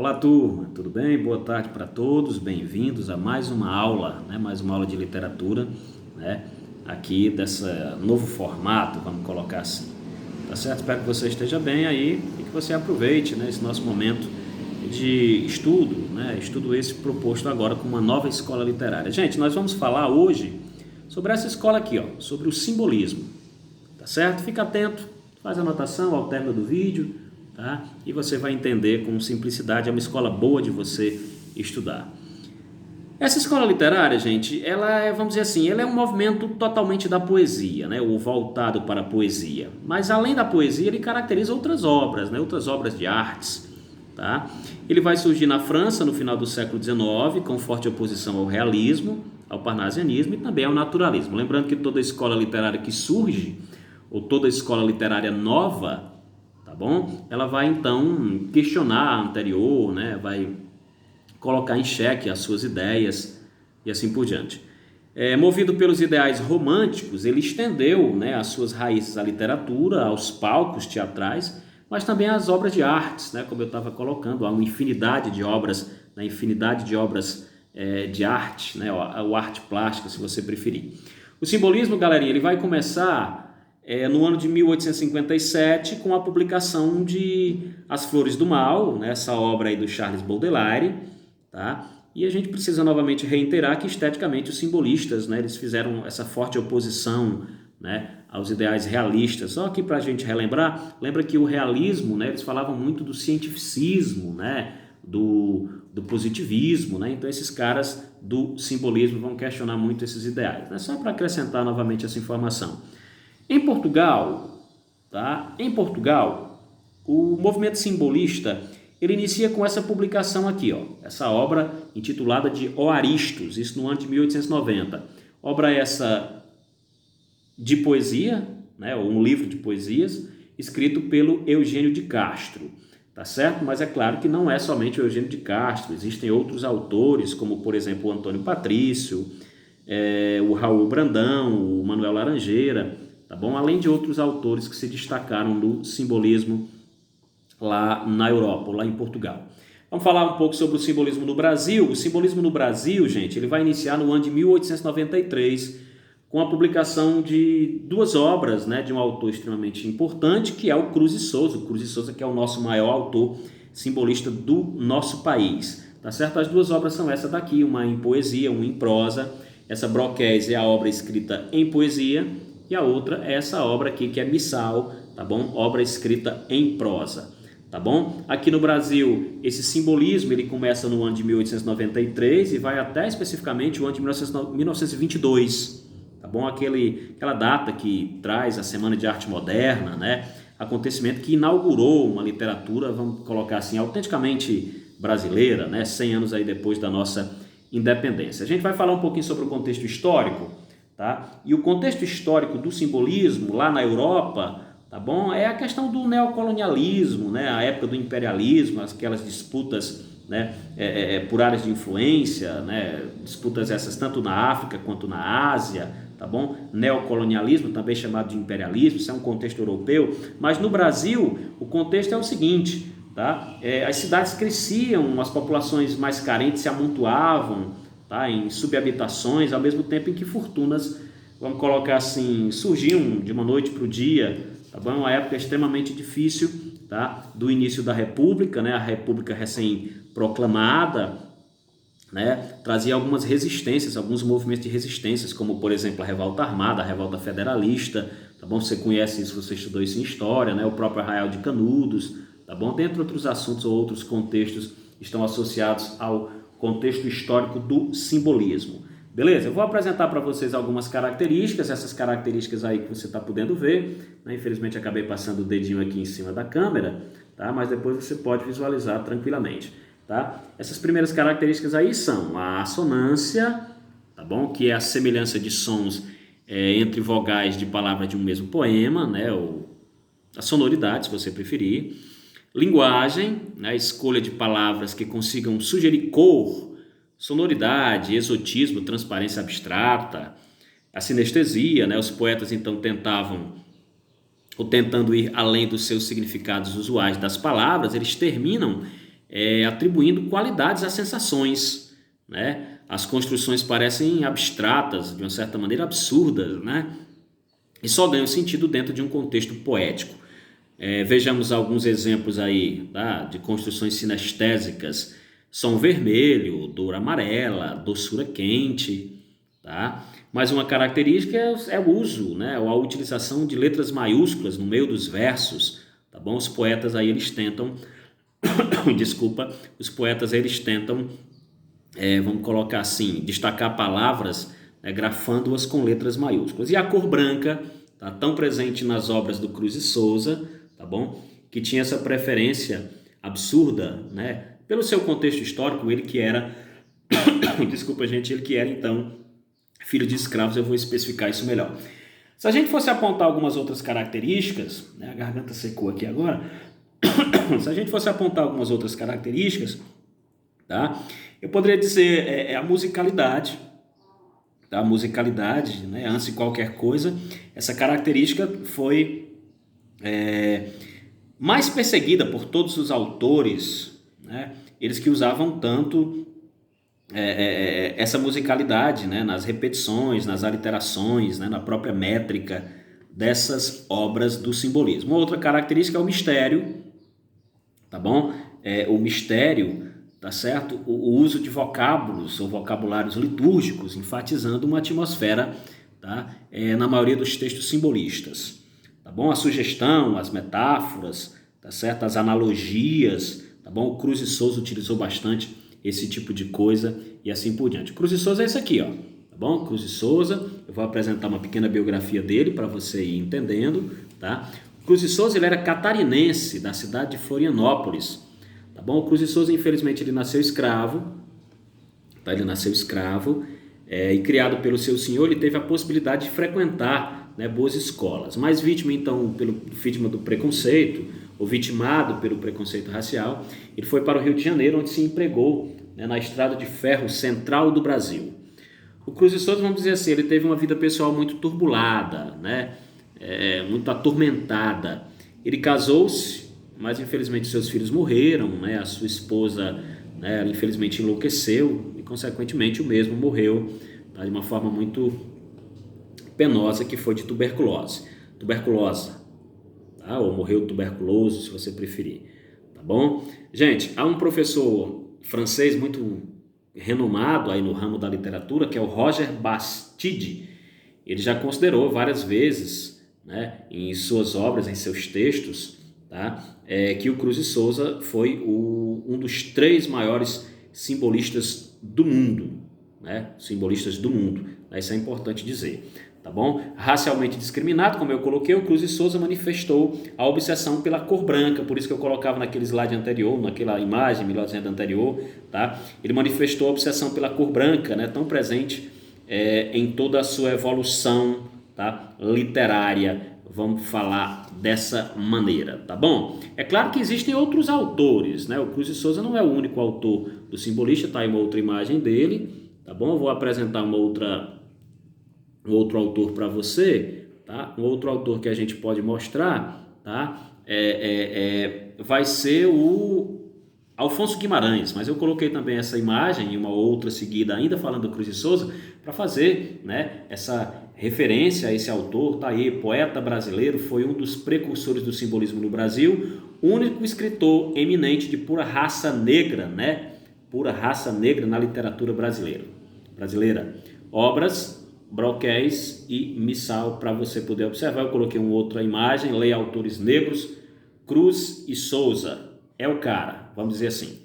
Olá, turma, tudo bem? Boa tarde para todos, bem-vindos a mais uma aula, mais uma aula de literatura, aqui desse novo formato, vamos colocar assim, tá certo? Espero que você esteja bem aí e que você aproveite, esse nosso momento de estudo, estudo esse proposto agora com uma nova escola literária. Gente, nós vamos falar hoje sobre essa escola aqui, sobre o simbolismo, tá certo? Fica atento, faz anotação ao término do vídeo, tá? E você vai entender com simplicidade, é uma escola boa de você estudar. Essa escola literária, gente, ela é, vamos dizer assim, ela é um movimento totalmente da poesia, ou voltado para a poesia. Mas além da poesia, ele caracteriza outras obras, outras obras de artes, tá? Ele vai surgir na França no final do século XIX, com forte oposição ao realismo, ao parnasianismo e também ao naturalismo. Lembrando que toda escola literária que surge, ou toda escola literária nova, tá bom? Ela vai então questionar a anterior, vai colocar em xeque as suas ideias e assim por diante. Movido pelos ideais românticos, ele estendeu, as suas raízes à literatura, aos palcos teatrais, mas também às obras de artes, como eu estava colocando, há uma infinidade de obras, de arte, ou arte plástica, se você preferir. O simbolismo, galerinha, ele vai começar no ano de 1857, com a publicação de As Flores do Mal, essa obra aí do Charles Baudelaire, tá? E a gente precisa novamente reiterar que esteticamente os simbolistas, eles fizeram essa forte oposição, aos ideais realistas. Só que para a gente relembrar, lembra que o realismo, eles falavam muito do cientificismo, do positivismo, então esses caras do simbolismo vão questionar muito esses ideais, Só para acrescentar novamente essa informação. Em Portugal, o movimento simbolista, ele inicia com essa publicação aqui, essa obra intitulada de O Aristos, isso no ano de 1890. Obra essa de poesia, ou um livro de poesias, escrito pelo Eugênio de Castro, tá certo? Mas é claro que não é somente o Eugênio de Castro, existem outros autores, como por exemplo o Antônio Patrício, o Raul Brandão, o Manuel Laranjeira, tá bom? Além de outros autores que se destacaram no simbolismo lá na Europa, ou lá em Portugal. Vamos falar um pouco sobre o simbolismo no Brasil. O simbolismo no Brasil, gente, ele vai iniciar no ano de 1893, com a publicação de duas obras, de um autor extremamente importante, que é o Cruz e Souza. O Cruz e Souza, que é o nosso maior autor simbolista do nosso país, tá certo? As duas obras são essa daqui, uma em poesia, uma em prosa. Essa Broquéis é a obra escrita em poesia, e a outra é essa obra aqui, que é Missal, tá bom? Obra escrita em prosa, tá bom? Aqui no Brasil, esse simbolismo, ele começa no ano de 1893 e vai até especificamente o ano de 1922, tá bom? Aquela data que traz a Semana de Arte Moderna, Acontecimento que inaugurou uma literatura, vamos colocar assim, autenticamente brasileira, 100 anos aí depois da nossa independência. A gente vai falar um pouquinho sobre o contexto histórico, tá? E o contexto histórico do simbolismo lá na Europa, tá bom? É a questão do neocolonialismo, a época do imperialismo, aquelas disputas, por áreas de influência, disputas essas tanto na África quanto na Ásia, tá bom? Neocolonialismo, também chamado de imperialismo, isso é um contexto europeu, mas no Brasil o contexto é o seguinte, tá? As cidades cresciam, as populações mais carentes se amontoavam, em subhabitações, ao mesmo tempo em que fortunas, vamos colocar assim, surgiam de uma noite para o dia, tá bom? Uma época extremamente difícil, tá? Do início da República, a República recém-proclamada, trazia algumas resistências, alguns movimentos de resistências, como por exemplo a Revolta Armada, a Revolta Federalista, tá bom? Você conhece isso, você estudou isso em História, o próprio Arraial de Canudos, tá bom? Dentre outros assuntos ou outros contextos estão associados ao contexto histórico do simbolismo. Beleza? Eu vou apresentar para vocês algumas características, essas características aí que você está podendo ver, Infelizmente acabei passando o dedinho aqui em cima da câmera, tá? Mas depois você pode visualizar tranquilamente, tá? Essas primeiras características aí são a assonância, tá bom? Que é a semelhança de sons entre vogais de palavras de um mesmo poema, ou a sonoridade, se você preferir. Linguagem, a escolha de palavras que consigam sugerir cor, sonoridade, exotismo, transparência abstrata, a sinestesia, os poetas então tentando ir além dos seus significados usuais das palavras, eles terminam atribuindo qualidades às sensações, né? As construções parecem abstratas, de uma certa maneira absurdas, né? E só ganham sentido dentro de um contexto poético. Vejamos alguns exemplos aí, tá? De construções sinestésicas: som vermelho, dor amarela, doçura quente, tá? Mas uma característica é o uso, né? Ou a utilização de letras maiúsculas no meio dos versos, tá bom? Os poetas aí eles tentam, desculpa, os poetas eles tentam, vamos colocar assim, destacar palavras, né, grafando-as com letras maiúsculas. E a cor branca, tá tão presente nas obras do Cruz e Souza, tá bom? Que tinha essa preferência absurda, né? Pelo seu contexto histórico, ele que era, desculpa gente, ele que era então filho de escravos. Eu vou especificar isso melhor. Se a gente fosse apontar algumas outras características, né, a garganta secou aqui agora, se a gente fosse apontar algumas outras características, tá? Eu poderia dizer a musicalidade, tá? A musicalidade, né, antes de qualquer coisa, essa característica foi mais perseguida por todos os autores, né, eles que usavam tanto essa musicalidade, né, nas repetições, nas aliterações, né, na própria métrica dessas obras do simbolismo. Outra característica é o mistério, tá bom? O mistério, tá certo? O uso de vocábulos ou vocabulários litúrgicos, enfatizando uma atmosfera, tá? Na maioria dos textos simbolistas, tá bom? A sugestão, as metáforas, tá certo? As analogias, tá bom? O Cruz e Souza utilizou bastante esse tipo de coisa e assim por diante. Cruz e Souza é esse aqui, ó, tá bom? Cruz e Souza, eu vou apresentar uma pequena biografia dele para você ir entendendo, tá? Cruz e Souza, ele era catarinense, da cidade de Florianópolis, tá bom? O Cruz e Souza, infelizmente, ele nasceu escravo, tá? Ele nasceu escravo, e criado pelo seu senhor, ele teve a possibilidade de frequentar, né, boas escolas, mas vítima do preconceito, ou vitimado pelo preconceito racial, ele foi para o Rio de Janeiro, onde se empregou, né, na estrada de ferro central do Brasil. O Cruz e Souza, vamos dizer assim, ele teve uma vida pessoal muito turbulada, né, muito atormentada. Ele casou-se, mas infelizmente seus filhos morreram, né, a sua esposa, né, ela infelizmente enlouqueceu e consequentemente o mesmo morreu, tá, de uma forma muito penosa, que foi de tuberculose, tá? Ou morreu tuberculoso, se você preferir, tá bom? Gente, há um professor francês muito renomado aí no ramo da literatura, que é o Roger Bastide. Ele já considerou várias vezes, né, em suas obras, em seus textos, tá, que o Cruz e Souza foi um dos 3 maiores simbolistas do mundo, né? Simbolistas do mundo, isso é importante dizer, tá bom? Racialmente discriminado, como eu coloquei, o Cruz e Souza manifestou a obsessão pela cor branca, por isso que eu colocava naquele slide anterior, naquela imagem, melhor dizendo, anterior, tá? Ele manifestou a obsessão pela cor branca, né, tão presente em toda a sua evolução, tá, literária, vamos falar dessa maneira, tá bom? É claro que existem outros autores, né? O Cruz e Souza não é o único autor do simbolista, tá aí uma outra imagem dele, tá bom? Eu vou apresentar um outro autor para você, tá? Um outro autor que a gente pode mostrar, tá? Vai ser o Alfonso Guimarães, mas eu coloquei também essa imagem e uma outra seguida ainda falando do Cruz e Souza para fazer, né, essa referência a esse autor. Tá aí, poeta brasileiro, foi um dos precursores do simbolismo no Brasil, único escritor eminente de pura raça negra, né? Pura raça negra na literatura brasileira. Obras Broquéis e Missal, para você poder observar. Eu coloquei uma outra imagem, leia autores negros, Cruz e Souza, é o cara, vamos dizer assim.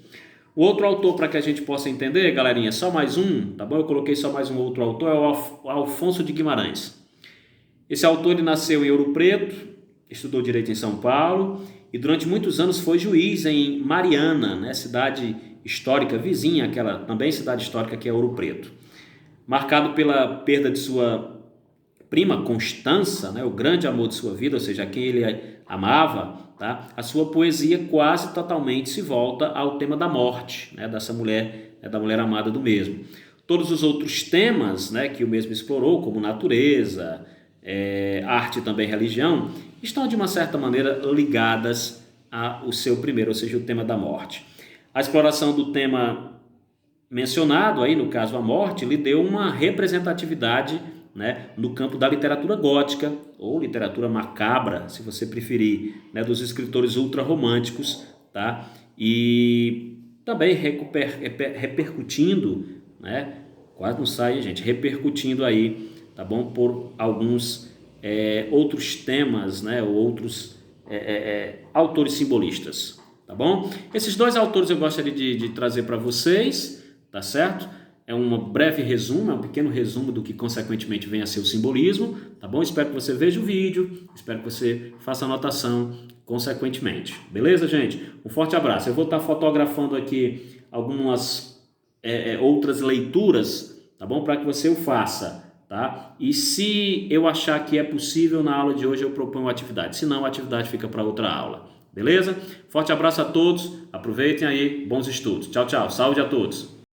O outro autor, para que a gente possa entender, galerinha, só mais um, tá bom? Eu coloquei só mais um outro autor, é o Alfonso de Guimarães. Esse autor, ele nasceu em Ouro Preto, estudou Direito em São Paulo e durante muitos anos foi juiz em Mariana, né, cidade histórica vizinha, aquela também cidade histórica que é Ouro Preto. Marcado pela perda de sua prima Constança, né, o grande amor de sua vida, ou seja, quem ele amava, tá? A sua poesia quase totalmente se volta ao tema da morte, né, dessa mulher, da mulher amada do mesmo. Todos os outros temas, né, que o mesmo explorou, como natureza, arte e também religião, estão de uma certa maneira ligadas ao seu primeiro, ou seja, o tema da morte. A exploração do tema mencionado aí, no caso a morte, lhe deu uma representatividade, né, no campo da literatura gótica, ou literatura macabra, se você preferir, né, dos escritores ultrarromânticos, tá? E também repercutindo, né, quase não sai, gente, repercutindo aí, tá bom, por alguns outros temas, né, ou outros autores simbolistas, tá bom? Esses dois autores eu gostaria de trazer para vocês, tá certo? É um breve resumo, é um pequeno resumo do que consequentemente vem a ser o simbolismo, tá bom? Espero que você veja o vídeo, espero que você faça anotação consequentemente, beleza, gente? Um forte abraço. Eu vou estar fotografando aqui algumas outras leituras, tá bom? Para que você o faça, tá? E se eu achar que é possível na aula de hoje, eu proponho uma atividade. Se não, a atividade fica para outra aula, beleza? Forte abraço a todos, aproveitem aí, bons estudos. Tchau, tchau. Saúde a todos.